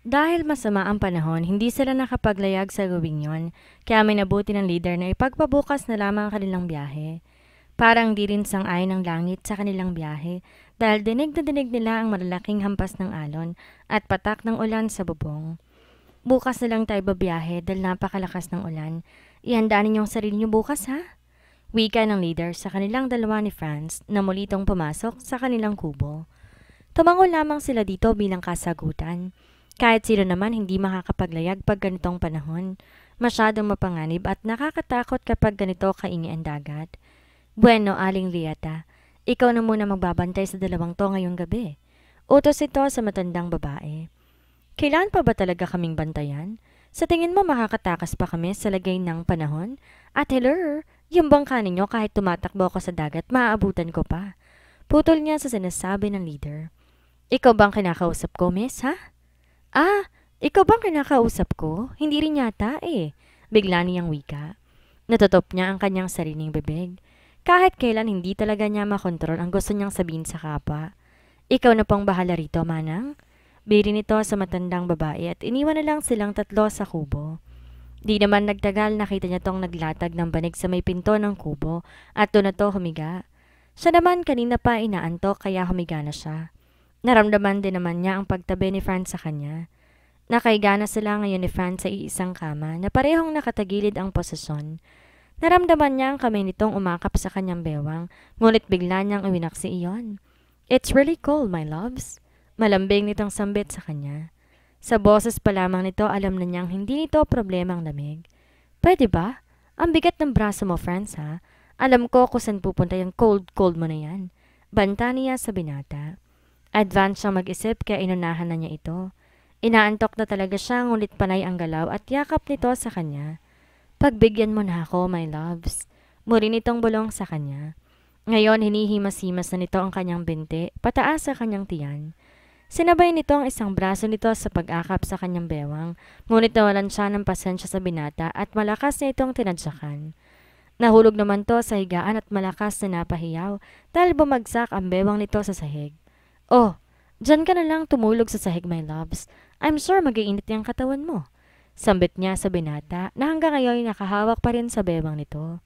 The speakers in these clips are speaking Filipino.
Dahil masama ang panahon, hindi sila nakapaglayag sa gawing yon, kaya may nabuti ng leader na ipagpabukas na lamang ang kanilang biyahe. Parang di rin sang-ayon ng langit sa kanilang biyahe dahil dinig na dinig nila ang malalaking hampas ng alon at patak ng ulan sa bubong. Bukas na lang tayo babiyahe dahil napakalakas ng ulan. Ihanda ninyong sarili niyo bukas ha? Wika ng leader sa kanilang dalawa ni Franz na mulitong pumasok sa kanilang kubo. Tumango lamang sila dito bilang kasagutan. Kahit sino naman hindi makakapaglayag pag ganitong panahon. Masyadong mapanganib at nakakatakot kapag ganito kaingi ang dagat. Bueno, Aling Liata, ikaw na muna magbabantay sa dalawang to ngayong gabi. Utos ito sa matandang babae. Kailan pa ba talaga kaming bantayan? Sa tingin mo makakatakas pa kami sa lagay ng panahon? At hello, yung bangka ninyo kahit tumatakbo ako sa dagat, maaabutan ko pa. Putol niya sa sinasabi ng leader. Ikaw bang kinakausap ko, miss, ha? Ah, ikaw bang kinakausap ko? Hindi rin yata eh. Bigla niyang wika. Natutop niya ang kanyang sariling bibig. Kahit kailan hindi talaga niya makontrol ang gusto niyang sabihin sa kapwa. Ikaw na pong bahala rito, Manang. Biri nito sa matandang babae at iniwan na lang silang tatlo sa kubo. Di naman nagtagal nakita niya tong naglatag ng banig sa may pinto ng kubo at doon na to humiga. Siya naman kanina pa inaantok kaya humiga na siya. Naramdaman din naman niya ang pagtabi ni Franz sa kanya. Nakahiga na sila ngayon ni Franz sa iisang kama na parehong nakatagilid ang posisyon. Naramdaman niya ang kamay nitong umakap sa kanyang bewang, ngunit bigla niyang iwinaksi iyon. It's really cold, my loves. Malambing nitong sambit sa kanya. Sa boses pa lamang nito alam na niyang hindi nito problema ang lamig. Pwede ba? Ang bigat ng braso mo, Franz, ha? Alam ko kung saan pupunta yung cold mo na yan. Banta niya sa binata. Advance siyang mag-isip kaya inunahan na niya ito. Inaantok na talaga siya ngunit panay ang galaw at yakap nito sa kanya. Pagbigyan mo na ako, my loves. Muri nitong bulong sa kanya. Ngayon hinihimas-himas na nito ang kanyang binti, pataas sa kanyang tiyan. Sinabay nito ang isang braso nito sa pag-akap sa kanyang bewang, ngunit nawalan siya ng pasensya sa binata at malakas na itong tinadyakan. Nahulog naman to sa higaan at malakas na napahiyaw dahil bumagsak ang bewang nito sa sahig. Oh, dyan ka na lang tumulog sa sahig, my loves. I'm sure mag-iinit yung katawan mo. Sambit niya sa binata na hanggang ngayon nakahawak pa rin sa bewang nito.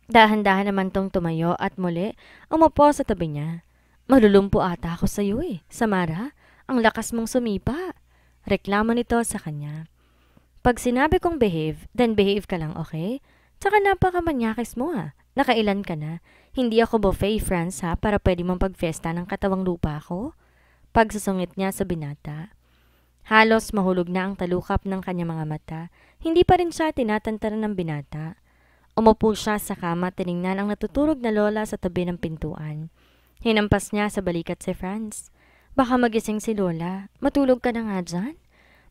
Dahan-dahan naman tong tumayo at muli umupo sa tabi niya. Malulumpo ata ako sa iyo eh, Samara. Ang lakas mong sumipa. Reklamo nito sa kanya. Pag sinabi kong behave, then behave ka lang, okay? Tsaka napakamanyakis mo ha. Nakailan ka na? Hindi ako buffet, Franz ha, para pwede mong pagfesta ng katawang lupa ko? Pagsusungit niya sa binata. Halos mahulog na ang talukap ng kanyang mga mata. Hindi pa rin siya tinatantaran ng binata. Umupo siya sa kama at tiningnan ang natutulog na lola sa tabi ng pintuan. Hinampas niya sa balikat si Franz. Baka magising si lola. Matulog ka na nga dyan.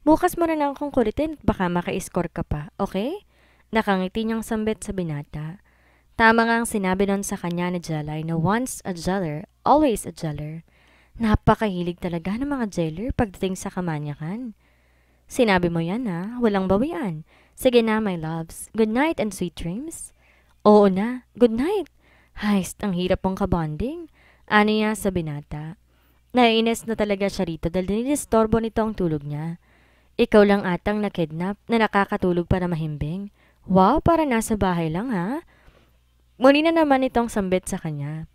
Bukas mo na lang akong kulitin at baka maka-score ka pa, okay? Nakangiti niyang sambit sa binata. Tama nga ang sinabi nun sa kanya ni Jelay na once a jeller, always a jeller. Napakahilig talaga ng mga jailer pagdating sa kamanyakan. Sinabi mo yan ha, walang bawian. Sige na my loves, good night and sweet dreams. Oo na, good night. Heist, ang hirap mong kabonding. Ano niya sa binata. Naiinis na talaga siya rito dahil dinidistorbo nito ang tulog niya. Ikaw lang atang nakidnap na nakakatulog para mahimbing. Wow, para nasa bahay lang ha. Muli na naman itong sambit sa kanya.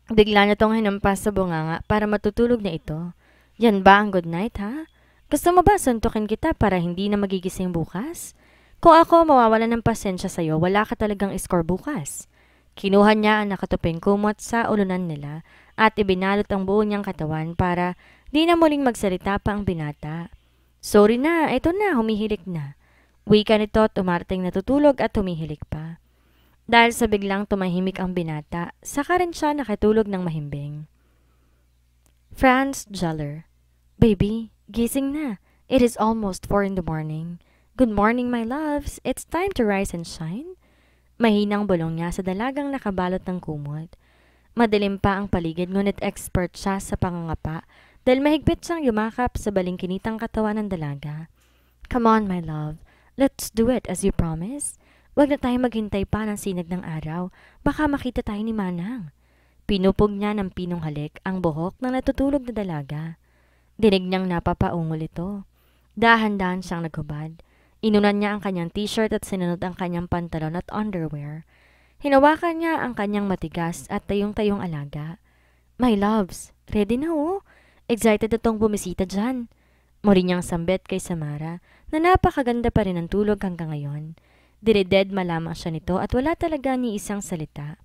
Bigla niya tong hinampas sa bunganga para matutulog na ito. Yan ba ang good night ha? Gusto mo ba suntukin kita para hindi na magigising bukas? Kung ako mawawalan ng pasensya sa'yo, wala ka talagang score bukas. Kinuha niya ang nakatuping kumot sa ulunan nila at ibinalot ang buo niyang katawan para di na muling magsalita pa ang binata. Sorry na, eto na, humihilik na. Wika nito at umarating natutulog at humihilik pa. Dahil sa biglang tumahimik ang binata, saka rin siya nakatulog ng mahimbing. Franz Jeller. Baby, gising na. It is almost 4 in the morning. Good morning, my loves. It's time to rise and shine. Mahinang bulong niya sa dalagang nakabalot ng kumot. Madilim pa ang paligid ngunit expert siya sa pangangapa dahil mahigpit siyang yumakap sa balingkinitang katawan ng dalaga. Come on, my love. Let's do it as you promised. Huwag na tayo maghintay pa ng sinag ng araw. Baka makita tayo ni Manang. Pinupog niya ng pinong halik ang buhok ng natutulog na dalaga. Dinig niyang napapaungol ito. Dahan-dahan siyang naghubad. Inunan niya ang kanyang t-shirt at sinunod ang kanyang pantalon at underwear. Hinawakan niya ang kanyang matigas at tayong-tayong alaga. My loves, ready na oh. Excited na tong bumisita dyan. Muli niyang sambit kay Samara na napakaganda pa rin ang tulog hanggang ngayon. Dineded malamang siya nito at wala talaga ni isang salita.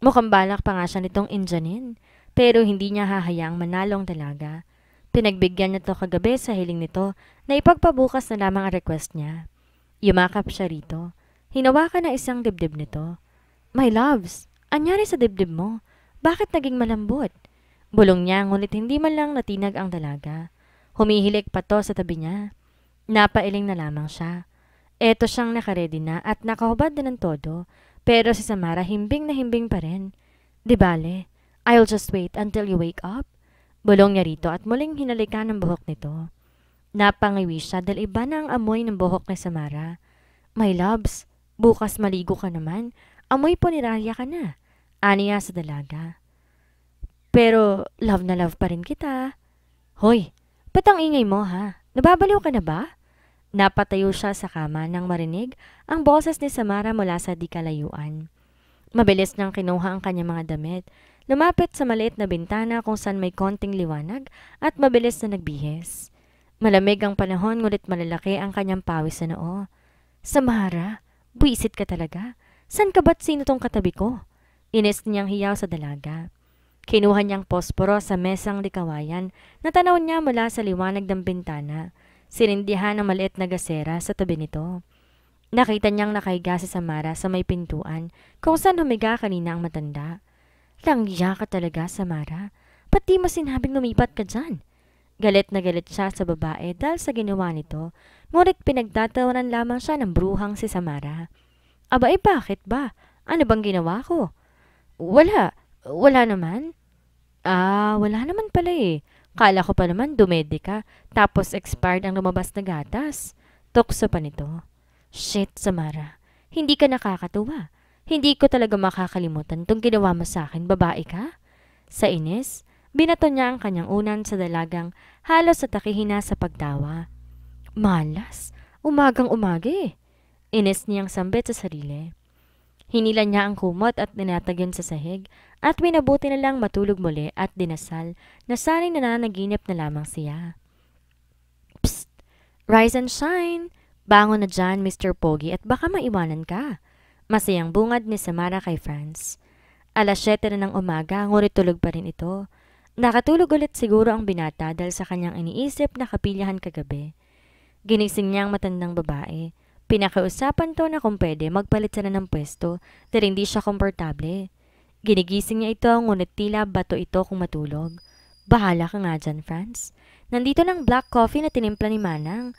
Mukhang balak pa nga siya nitong indyanin, pero hindi niya hahayaang manalo ang dalaga. Pinagbigyan niya to kagabi sa hiling nito na ipagpabukas na lamang ang request niya. Yumakap siya rito. Hinawakan na isang dibdib nito. My loves, anyari sa dibdib mo? Bakit naging malambot? Bulong niya ngunit hindi man lang natinag ang dalaga. Humihilik pa to sa tabi niya. Napailing na lamang siya. Eto siyang nakaredy na at nakahubad na ng todo, pero si Samara himbing na himbing pa rin. Di bale, I'll just wait until you wake up. Bulong niya rito at muling hinalikan ang buhok nito. Napangiwi siya dahil iba na ang amoy ng buhok ni Samara. My loves, bukas maligo ka naman. Amoy po ni Raya ka na. Aniya sa dalaga. Pero love na love pa rin kita. Hoy, ba't ang ingay mo ha? Nababaliw ka na ba? Napatayo siya sa kama nang marinig ang boses ni Samara mula sa di kalayuan. Mabilis niyang kinuha ang kanyang mga damit. Lumapit sa maliit na bintana kung saan may konting liwanag at mabilis na nagbihis. Malamig ang panahon ngunit malalaki ang kanyang pawis sa noo. Samara, buisit ka talaga. San ka ba't sino tong katabi ko? Inis niyang hiyaw sa dalaga. Kinuha niyang posporo sa mesang likawayan na tanaw niya mula sa liwanag ng bintana. Sinindihan ang maliit na gasera sa tabi nito. Nakita niyang nakahiga si Samara sa may pintuan kung saan humiga kanina ang matanda. Langya ka talaga, Samara. Ba't di mo sinabing lumipat ka dyan? Galit na galit siya sa babae dahil sa ginawa nito, ngunit pinagtatawanan lamang siya ng bruhang si Samara. Aba bakit ba? Ano bang ginawa ko? Wala naman. Wala naman pala eh. Kala ko pa naman dumede ka, tapos expired ang lumabas na gatas. Tukso pa nito. Shit, Samara. Hindi ka nakakatuwa. Hindi ko talaga makakalimutan tong ginawa mo sa akin, babae ka. Sa inis, binato niya ang kanyang unan sa dalagang halos sa takihina sa pagtawa. Malas, umagang-umaga eh. Inis niyang sambit sa sarili. Hinila niya ang kumot at dinatagyan sa sahig at minabuti na lang matulog muli at dinasal na sana'y nananaginip na lamang siya. Psst! Rise and shine! Bangon na dyan, Mr. Pogi, at baka maiwanan ka. Masayang bungad ni Samara kay Franz. Alas 7 na ng umaga, ngunit tulog pa rin ito. Nakatulog ulit siguro ang binata dahil sa kanyang iniisip na kapilyahan kagabi. Ginising niya ang matandang babae. Pinakausapan to na kung pwede magpalit sila ng pwesto dahil hindi siya komportable. Ginigising niya ito ngunit tila bato ito kung matulog. Bahala ka nga dyan, Franz. Nandito ng black coffee na tinimpla ni Manang.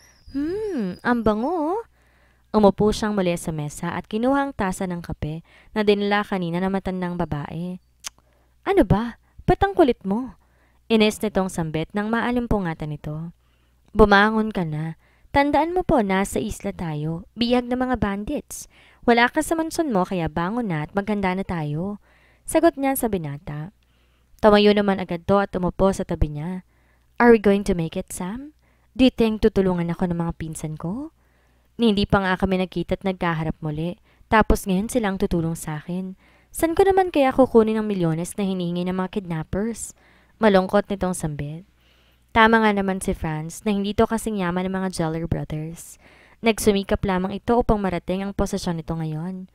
Ang bango. Umupo siyang muli sa mesa at kinuha ang tasa ng kape na dinala kanina na matandang babae. Ano ba? Ba't ang kulit mo? Ines nitong sambit nang maalimpungatan nito. Bumangon ka na. Tandaan mo po, nasa isla tayo. Bihag na mga bandits. Wala ka sa mansyon mo kaya bangon na at maghanda na tayo. Sagot niya sa binata. Tumayo naman agad to at umupo sa tabi niya. Are we going to make it, Sam? Do you think tutulungan ako ng mga pinsan ko? Hindi pa nga kami nagkita at nagkaharap muli. Tapos ngayon silang tutulong sa akin. San ko naman kaya kukunin ang milyones na hinihingi ng mga kidnappers? Malungkot nitong sambit. Tama nga naman si Franz na hindi to kasing yaman ng mga Jeller brothers. Nagsumikap lamang ito upang marating ang posisyon nito ngayon.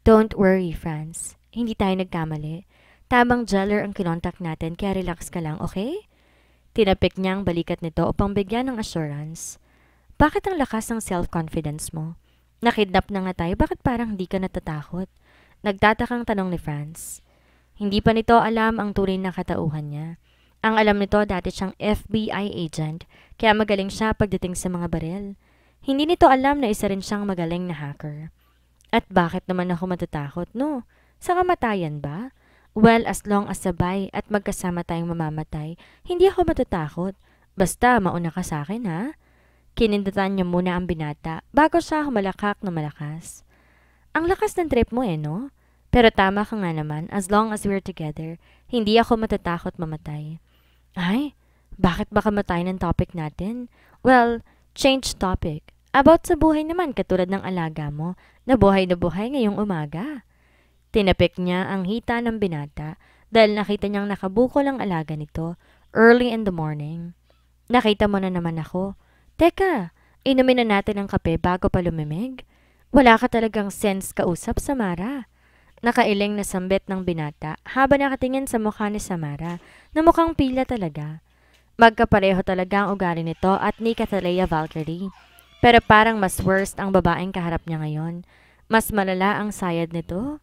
Don't worry, Franz. Hindi tayo nagkamali. Tamang Jeller ang kinontak natin kaya relax ka lang, okay? Tinapik niya ang balikat nito upang bigyan ng assurance. Bakit ang lakas ng self-confidence mo? Nakidnap na nga tayo, bakit parang hindi ka natatakot? Nagtatakang tanong ni Franz. Hindi pa nito alam ang tunay na katauhan niya. Ang alam nito dati siyang FBI agent, kaya magaling siya pagdating sa mga baril. Hindi nito alam na isa rin siyang magaling na hacker. At bakit naman ako matatakot, no? Sa kamatayan ba? Well, as long as sabay at magkasama tayong mamamatay, hindi ako matatakot. Basta mauna ka sa akin, ha? Kinindatan niya muna ang binata bago siya humalakak na malakas. Ang lakas ng trip mo no? Pero tama ka nga naman, as long as we're together, hindi ako matatakot mamatay. Ay, Bakit baka matay ng topic natin? Well, change topic. About sa buhay naman katulad ng alaga mo na buhay ngayong umaga. Tinapik niya ang hita ng binata dahil nakita niyang nakabukol ang alaga nito early in the morning. Nakita mo na naman ako. Teka, inumin na natin ang kape bago pa lumimig? Wala ka talagang sense kausap, Samara. Nakailing na sambit ng binata habang nakatingin sa mukha ni Samara na mukhang pila talaga. Magkapareho talaga ang ugali nito at ni Cataleya Valkyrie. Pero parang mas worst ang babaeng kaharap niya ngayon. Mas malala ang sayad nito.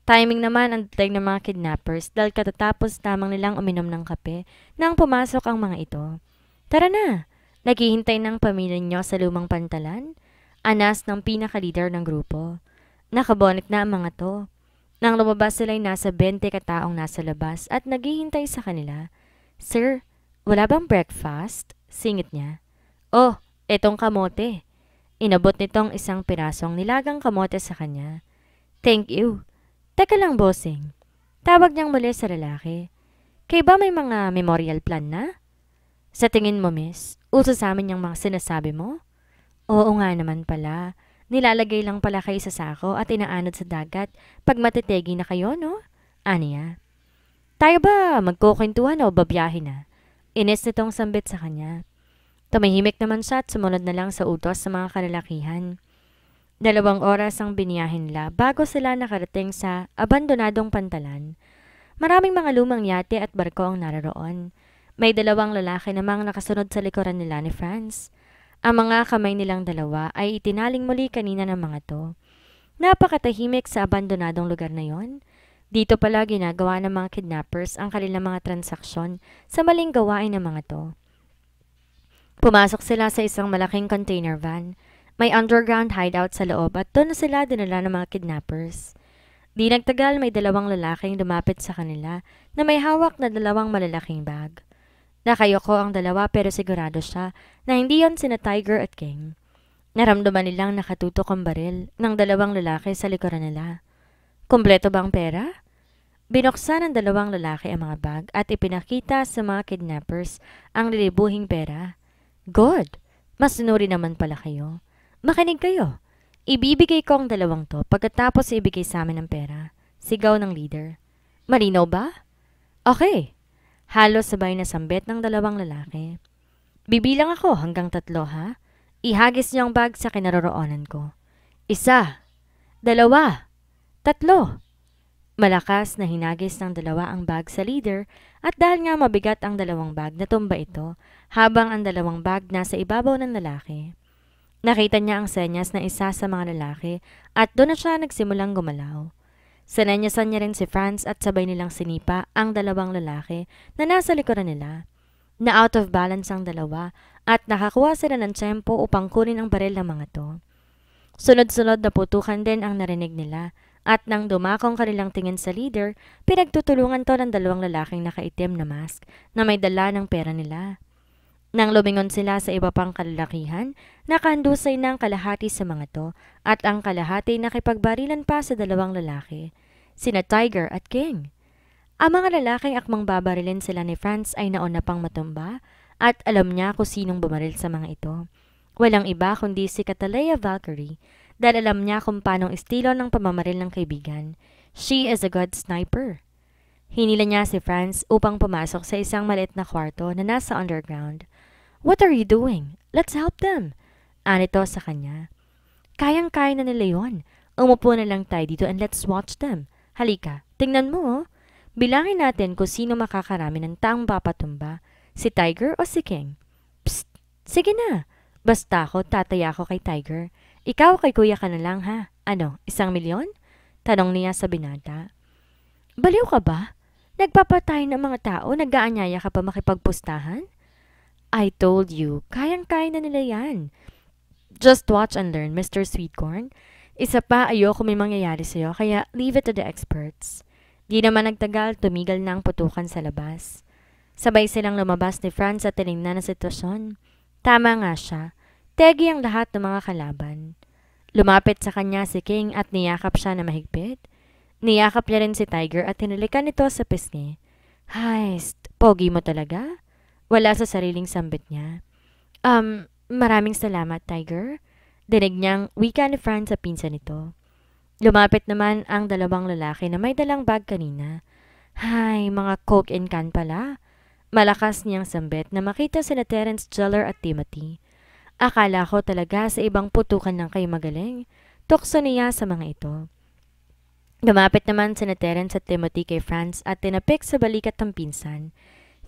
Timing naman ang dating ng mga kidnappers dahil katatapos lamang nilang uminom ng kape nang pumasok ang mga ito. Tara na! Naghihintay ng pamilya niyo sa lumang pantalan? Anas ng pinaka-leader ng grupo. Nakabonit na ang mga to. Nang lumabas sila'y nasa 20 kataong nasa labas at naghihintay sa kanila. Sir, wala bang breakfast? Singit niya. Oh, etong kamote. Inabot nitong isang pirasong nilagang kamote sa kanya. Thank you. Teka lang, bossing. Tawag niyang muli sa lalaki. Kaya ba may mga memorial plan na? Sa tingin mo, miss, uso sa amin yung mga sinasabi mo? Oo nga naman pala. Nilalagay lang pala kayo sa sako at inaanod sa dagat pag matitegi na kayo, no? Aniya. Tayo ba magkukwentuhan o babiyahe na? Inis nitong sambit sa kanya. Tumahimik naman siya at sumunod na lang sa utos sa mga kalalakihan. 2 oras ang biniyahin nila bago sila nakarating sa abandonadong pantalan. Maraming mga lumang yate at barko ang naroon. May 2 lalaki namang nakasunod sa likuran nila ni Franz. Ang mga kamay nilang 2 ay itinaling muli kanina ng mga to. Napakatahimik sa abandonadong lugar na yon. Dito pala ginagawa ng mga kidnappers ang kanilang mga transaksyon sa maling gawain ng mga to. Pumasok sila sa isang malaking container van. May underground hideout sa loob at doon na sila dinala ng mga kidnappers. Di nagtagal may 2 lalaking lumapit sa kanila na may hawak na 2 malalaking bag. Nakayoko ang 2 pero sigurado siya na hindi yon sina Tiger at King. Naramdaman nilang nakatutok ang baril ng 2 lalaki sa likuran nila. Kompleto bang pera? Binuksan ng 2 lalaki ang mga bag at ipinakita sa mga kidnappers ang lilibuhing pera. Good! Mas sinuri naman pala kayo. Makinig kayo. Ibibigay ko ang 2 to pagkatapos ibigay sa amin ang pera. Sigaw ng leader. Malinaw ba? Okay. Halos sabay na sambit ng 2 lalaki. Bibilang ako hanggang 3 ha? Ihagis niyo ang bag sa kinaroroonan ko. 1, 2, 3. Malakas na hinagis ng 2 ang bag sa leader at dahil nga mabigat ang 2 bag natumba ito habang ang 2 bag nasa ibabaw ng lalaki. Nakita niya ang senyas ng isa sa mga lalaki at doon na siya nagsimulang gumalaw. Sinenyasan niya rin si Franz at sabay nilang sinipa ang 2 lalaki na nasa likuran nila. Na out of balance ang 2 at nakakuha sila ng tiyempo upang kunin ang baril ng mga to. Sunod-sunod na putukan din ang narinig nila at nang dumakong kanilang tingin sa leader, pinagtutulungan to ng 2 lalaking nakaitim na mask na may dala ng pera nila. Nang lumingon sila sa iba pang kalalakihan, nakahandusay na ang kalahati sa mga to at ang kalahati nakipagbarilan pa sa 2 lalaki, sina Tiger at King. Ang mga lalaking akmang babarilin sila ni Franz ay nauna pang matumba at alam niya kung sinong bumaril sa mga ito. Walang iba kundi si Cataleya Valkyrie dahil alam niya kung paanong estilo ng pamamaril ng kaibigan. She is a good sniper. Hinila niya si Franz upang pumasok sa isang maliit na kwarto na nasa underground. What are you doing? Let's help them. Anito sa kanya. Kayang-kaya na nila yon. Umupo na lang tayo dito and let's watch them. Halika, tingnan mo oh. Bilangin natin kung sino makakarami ng taong papatumba. Si Tiger o si King? Psst! Sige na. Basta ako, tataya ako kay Tiger. Ikaw kay kuya ka na lang ha. Ano, 1 milyon? Tanong niya sa binata. Baliw ka ba? Nagpapatay ng mga tao, nag-aanyaya ka pa makipagpustahan? I told you, kayang-kaya na nila yan. Just watch and learn, Mr. Sweetcorn. Isa pa, ayoko may mangyayari sa'yo, kaya leave it to the experts. Di naman nagtagal, tumigil na ang putukan sa labas. Sabay silang lumabas ni Franz at tinignan ang sitwasyon. Tama nga siya. Tegi ang lahat ng mga kalaban. Lumapit sa kanya si King at niyakap siya na mahigpit. Niyakap niya rin si Tiger at hinalikan ito sa pisngi. Heist, pogi mo talaga? Wala sa sariling sambit niya. Maraming salamat, Tiger. Dinig niyang wika ni Franz sa pinsan nito. Lumapit naman ang dalawang lalaki na may dalang bag kanina. Hay, mga coke and can pala. Malakas niyang sambit na makita sina Terence Jeller at Timothy. Akala ko talaga sa ibang putukan lang kayo magaling. Tukso niya sa mga ito. Lumapit naman sina Terence at Timothy kay Franz at tinapik sa balikat ng pinsan.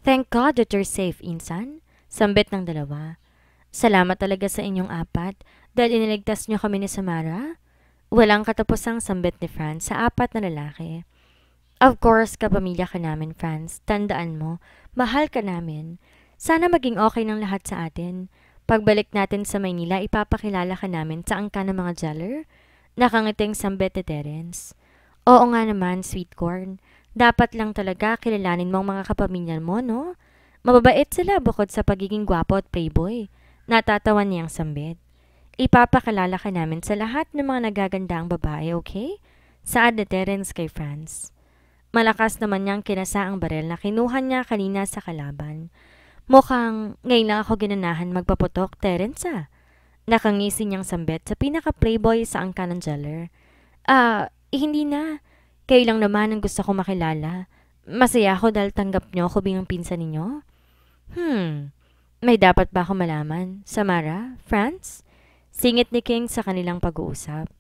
Thank God that you're safe, insan. Sambit ng dalawa. Salamat talaga sa inyong apat dahil iniligtas niyo kami ni Samara. Walang katapusang sambit ni Franz sa apat na lalaki. Of course, kapamilya ka namin, Franz. Tandaan mo, mahal ka namin. Sana maging okay ng lahat sa atin. Pagbalik natin sa Maynila, ipapakilala ka namin sa angka ng mga Jeller. Nakangiting sambit ni Terence. Oo nga naman, sweet corn. Dapat lang talaga kilalanin mo ang mga kapamilya mo, no? Mababait sila bukod sa pagiging gwapo at playboy. Natatawan niyang sambit. Ipapakilala ka namin sa lahat ng mga nagagandang babae, okay? Saad ni Terence kay Franz. Malakas naman niyang kinasa ang barel na kinuha niya kanina sa kalaban. Mukhang ngayon lang ako ginanahan magpaputok, Terence Nakangisi niyang sambit sa pinaka-playboy sa angka ng Jeller. Hindi na. Kayo lang naman ang gusto ko makilala. Masaya ako dahil tanggap niyo ako bilang pinsan ninyo. May dapat ba ako malaman? Samara? Franz? Singit ni King sa kanilang pag-uusap.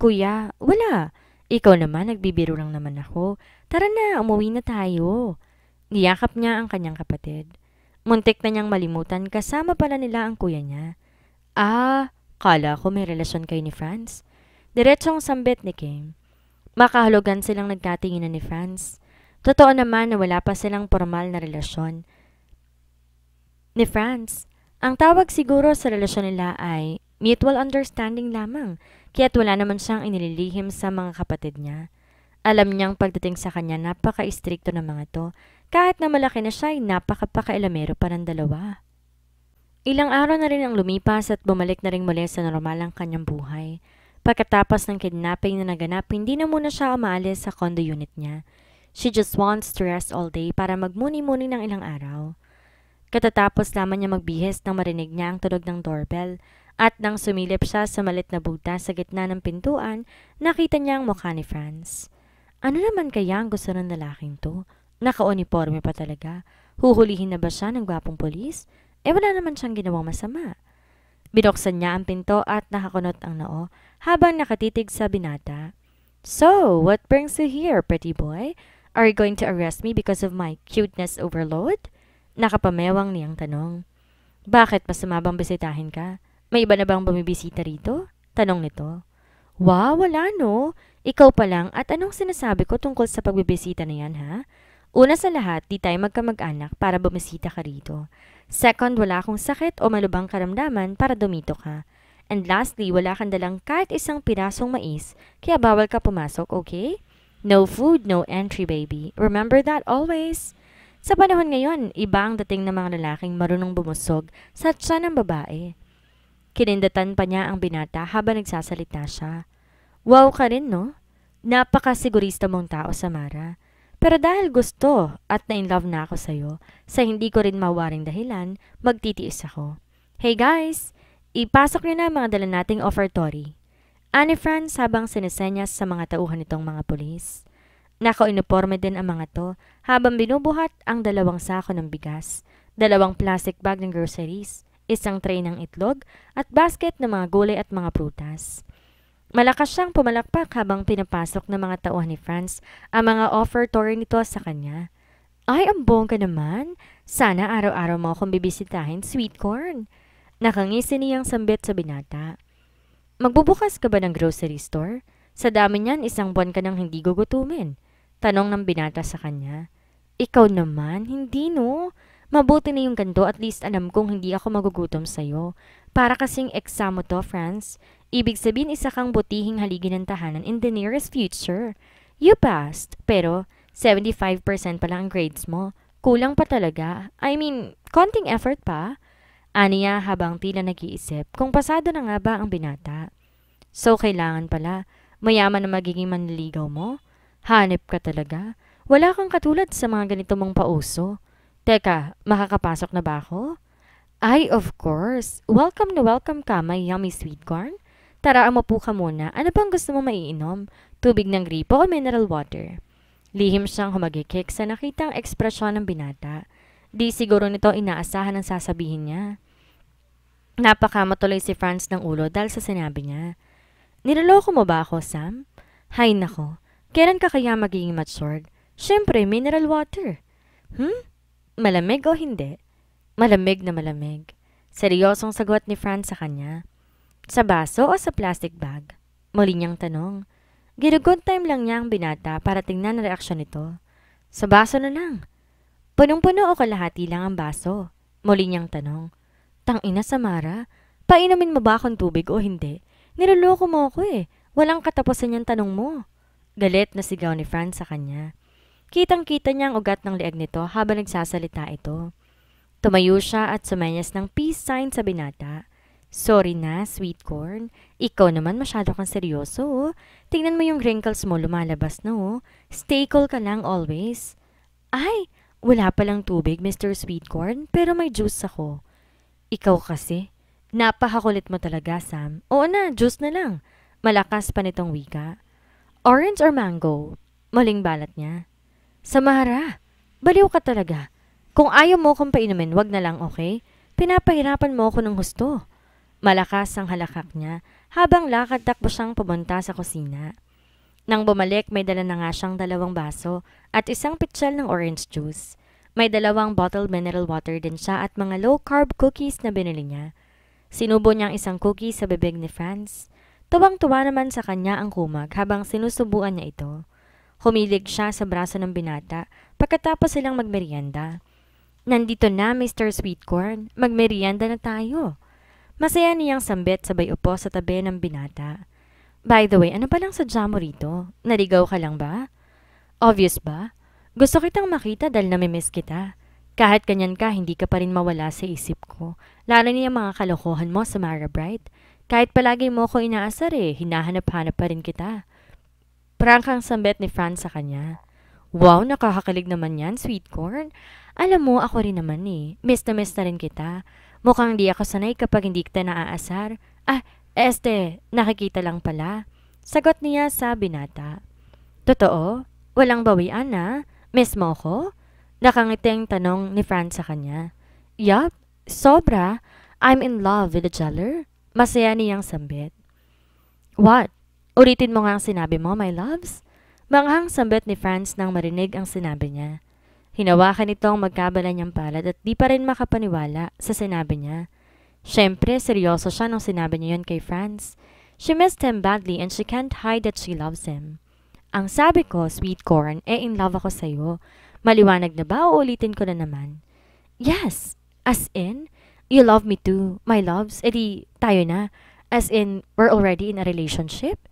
Kuya, wala. Ikaw naman, nagbibiro lang naman ako. Tara na, umuwi na tayo. Niyakap niya ang kanyang kapatid. Muntik na niyang malimutan kasama pala nila ang kuya niya. Kala ko may relasyon kayo ni Franz. Diretsong sambit ni King. Makahulugan silang nagkatinginan ni Franz. Totoo naman na wala pa silang formal na relasyon ni Franz. Ang tawag siguro sa relasyon nila ay mutual understanding lamang, kaya't wala naman siyang inililihim sa mga kapatid niya. Alam niyang pagdating sa kanya napaka-istrikto ng mga to, kahit na malaki na siya ay napaka-pakailamero pa ng dalawa. Ilang araw na rin ang lumipas at bumalik na rin muli sa normal ang kanyang buhay. Pagkatapos ng kidnapping na naganap, hindi na muna siya umaalis sa condo unit niya. She just wants to rest all day para magmuni-muni ng ilang araw. Katatapos lamang niya magbihis nang marinig niya ang tunog ng doorbell at nang sumilip siya sa malit na butas sa gitna ng pintuan, nakita niya ang mukha ni Franz. Ano naman kaya ang gusto ng lalaking to? Naka-uniforme pa talaga. Huhulihin na ba siya ng gwapong polis? Wala naman siyang ginawang masama. Binuksan niya ang pinto at nakakunot ang noo habang nakatitig sa binata. So, what brings you here, pretty boy? Are you going to arrest me because of my cuteness overload? Nakapamewang niyang tanong. Bakit masama bang bisitahin ka? May iba na bang bumibisita rito? Tanong nito. Wow, wala no. Ikaw pa lang at anong sinasabi ko tungkol sa pagbibisita na yan ha? Una sa lahat, di tayo magkamag-anak para bumisita ka rito. Second, wala akong sakit o malubang karamdaman para dumito ka. And lastly, wala kang dalang kahit isang pirasong mais, kaya bawal ka pumasok, okay? No food, no entry, baby. Remember that always. Sa panahon ngayon, iba ang dating ng mga lalaking marunong bumusog sa tiyan ng babae. Kinindatan pa niya ang binata habang nagsasalita siya. Wow ka rin, no? Napakasigurista mong tao, Samara. Pero dahil gusto at na-inlove na ako sa'yo, sa hindi ko rin mawaring dahilan, magtitiis ako. Hey guys! Ipasok niyo na ang mga dala nating offertory. Ani Franz habang sinisenyas sa mga tauhan nitong mga pulis. Naka-uniforme din ang mga to habang binubuhat ang 2 sako ng bigas, 2 plastic bag ng groceries, 1 tray ng itlog at basket ng mga gulay at mga prutas. Malakas siyang pumalakpak habang pinapasok ng mga tauhan ni Franz ang mga offertory nito sa kanya. Ay, ang bongga naman. Sana araw-araw mo akong bibisitahin, sweet corn. Nakangisi niyang sambit sa binata. Magbubukas ka ba ng grocery store? Sa dami niyan, 1 buwan ka nang hindi gugutumin. Tanong ng binata sa kanya. Ikaw naman, hindi no. Mabuti na yung ganito, at least alam kong hindi ako magugutom sa'yo. Para kasing exam mo to, Franz. Ibig sabihin isa kang butihing haligi ng tahanan in the nearest future. You passed, pero 75% pa lang ang grades mo. Kulang pa talaga. I mean, konting effort pa. Aniya habang tila nag-iisip kung pasado na nga ba ang binata. So, kailangan pala, mayaman na magiging manliligaw mo? Hanip ka talaga. Wala kang katulad sa mga ganito mong pauso. Teka, makakapasok na ba ako? Ay, of course. Welcome na welcome ka, my yummy sweet corn. Tara, umupo ka muna. Ano bang gusto mo maiinom? Tubig ng gripo o mineral water? Lihim siyang humagikik sa nakitang ekspresyon ng binata. Di siguro nito inaasahan ang sasabihin niya. Napakamatuloy si Franz ng ulo dahil sa sinabi niya. Niloloko mo ba ako, Sam? Hay nako, kailan ka kaya magiging matured? Siyempre, mineral water. Malamig o hindi? Malamig na malamig. Seryosong sagot ni Franz sa kanya. Sa baso o sa plastic bag? Muli niyang tanong. Ginugood time lang niya ang binata para tingnan ang reaksyon nito. Sa baso na lang. Punong-puno o kalahati lang ang baso? Muli niyang tanong. Tangina Samara, painumin mo ba akong tubig o hindi? Niloloko mo ako eh. Walang katapusan yung tanong mo. Galit na sigaw ni Franz sa kanya. Kitang-kita niya ang ugat ng leeg nito habang nagsasalita ito. Tumayo siya at sumenyas ng peace sign sa binata. Sorry na, sweet corn. Ikaw naman masyado kang seryoso. Oh. Tingnan mo yung wrinkles mo lumalabas na oh. Stay cool ka lang always. Ay, wala palang tubig, Mr. Sweetcorn, pero may juice ako. Ikaw kasi. Napakakulit mo talaga, Sam. Oo na, juice na lang. Malakas pa nitong wika. Orange or mango? Muling balat niya. Samara, baliw ka talaga. Kung ayaw mo kong painumin, wag na lang, okay? Pinapahirapan mo ako ng husto. Malakas ang halakak niya habang lakad takbo siyang pumunta sa kusina. Nang bumalik, may dala na nga siyang 2 baso at isang pitsyal ng orange juice. May 2 bottled mineral water din siya at mga low-carb cookies na binili niya. Sinubo niyang isang cookie sa bibig ni Franz. Tuwang-tuwa naman sa kanya ang kumag habang sinusubuan niya ito. Humilig siya sa braso ng binata pagkatapos silang magmerienda. Nandito na, Mr. Sweetcorn. Magmerienda na tayo. Masaya niyang sambit sabay upo sa tabi ng binata. By the way, ano palang sadya mo rito? Naligaw ka lang ba? Obvious ba? Gusto kitang makita dahil namimiss kita. Kahit ganyan ka, hindi ka pa rin mawala sa isip ko. Lalo niya mga kalokohan mo sa Mara Bright. Kahit palagi mo ko inaasar hinahanap-hanap pa rin kita. Prangkang sambit ni Franz sa kanya. Wow, nakakakilig naman yan, sweet corn. Alam mo, ako rin naman Miss na rin kita. Mukhang di ako sanay kapag hindi kita naaasar. Nakikita lang pala. Sagot niya sa binata. Totoo? Walang bawian na? Miss mo ko? Nakangiting tanong ni Franz sa kanya. Yup, sobra. I'm in love with the jeller. Masaya niyang sambit. What? Ulitin mo nga ang sinabi mo, my loves? Manghang sambit ni Franz nang marinig ang sinabi niya. Hinawakan itong magkabala niyang palad at di pa rin makapaniwala sa sinabi niya. Siyempre, seryoso siya nung sinabi niya yun kay Franz. She missed him badly and she can't hide that she loves him. Ang sabi ko, sweet corn, in love ako sa'yo. Maliwanag na ba o ulitin ko na naman? Yes, as in, you love me too, my loves. Edi, tayo na. As in, we're already in a relationship?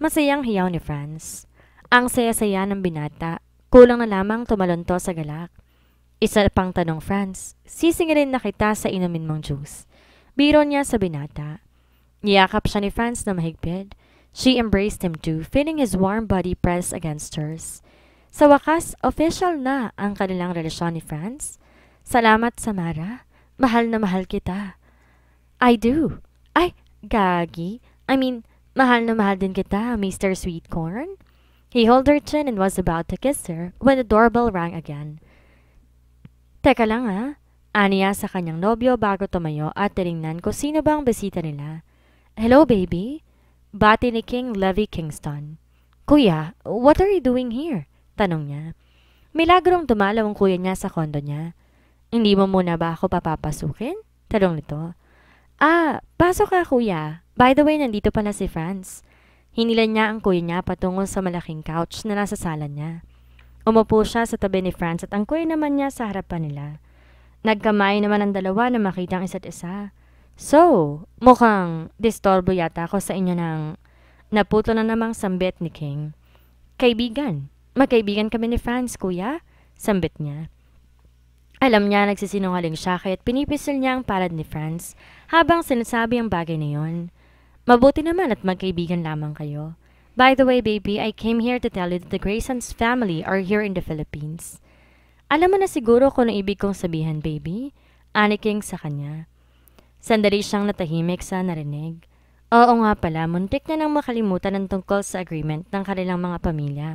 Masayang hiyaw ni Franz. Ang saya-saya ng binata. Kulang na lamang tumalon to sa galak. Isa pang tanong, Franz. Sisingilin na kita sa inumin mong juice. Biro niya sa binata. Niyakap siya ni Franz na mahigpit. She embraced him too, feeling his warm body press against hers. Sa wakas, official na ang kanilang relasyon ni Franz. Salamat, Samara. Mahal na mahal kita. I do. Ay, gagi. Mahal na mahal din kita, Mr. Sweetcorn. He held her chin and was about to kiss her when the doorbell rang again. Teka lang aniya sa kanyang nobyo bago tumayo at tinignan kung sino bang bisita nila. Hello, baby. Bati ni King Levy Kingston. Kuya, what are you doing here? Tanong niya. Milagrong dumalaw ang kuya niya sa kondo niya. Hindi mo muna ba ako papapasukin? Tanong nito. Pasok ka kuya. By the way, nandito pala si Franz. Hinilan niya ang kuya niya patungo sa malaking couch na nasa sala niya. Umupo siya sa tabi ni Franz at ang kuya naman niya sa harapan nila. Nagkamay naman ang dalawa na makita ang isa't isa. So, mukhang disturbo yata ako sa inyo ng naputo na namang sambit ni King. Kaibigan. Magkaibigan kami ni Franz, kuya. Sambit niya. Alam niya nagsisinungaling siya kaya't pinipisil niya ang palad ni Franz habang sinasabi ang bagay na yon. Mabuti naman at magkaibigan lamang kayo. By the way, baby, I came here to tell you that the Graysons family are here in the Philippines. Alam mo na siguro kung ano ibig kong sabihin, baby. Ani King sa kanya. Sandali siyang natahimik sa narinig. Oo nga pala, muntik na nang makalimutan ang tungkol sa agreement ng kanilang mga pamilya.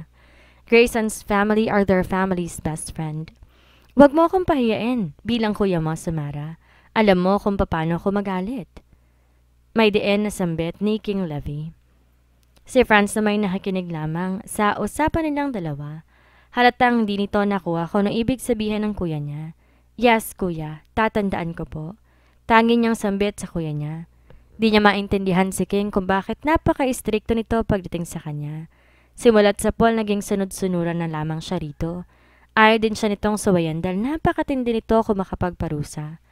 Grayson's family are their family's best friend. Huwag mo akong pahiyain bilang kuya mo, Samara. Alam mo kung paano ako magalit. May diin na sambit ni King Levy. Si Franz na may nakikinig lamang sa usapan nilang dalawa. Halatang hindi nito nakuha kung anong ibig sabihin ng kuya niya. Yes, kuya. Tatandaan ko po. Tangin niyang sambit sa kuya niya. Di niya maintindihan si King kung bakit napaka-istrikto nito pagdating sa kanya. Simulat sa Paul naging sunod-sunuran na lamang siya rito. Ayaw din siya nitong suwayan dahil napakatindi nito kung makapagparusa.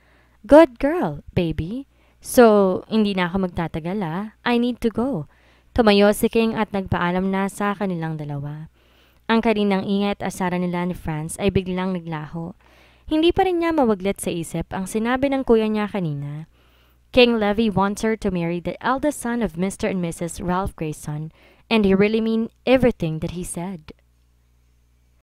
Good girl, baby. So, hindi na ako magtatagal I need to go. Tumayo si King at nagpaalam na sa kanilang dalawa. Ang kaninang ingay at asara nila ni Franz ay biglang naglaho. Hindi pa rin niya mawaglit sa isip ang sinabi ng kuya niya kanina. King Levy wants her to marry the eldest son of Mr. and Mrs. Ralph Grayson, and he really mean everything that he said.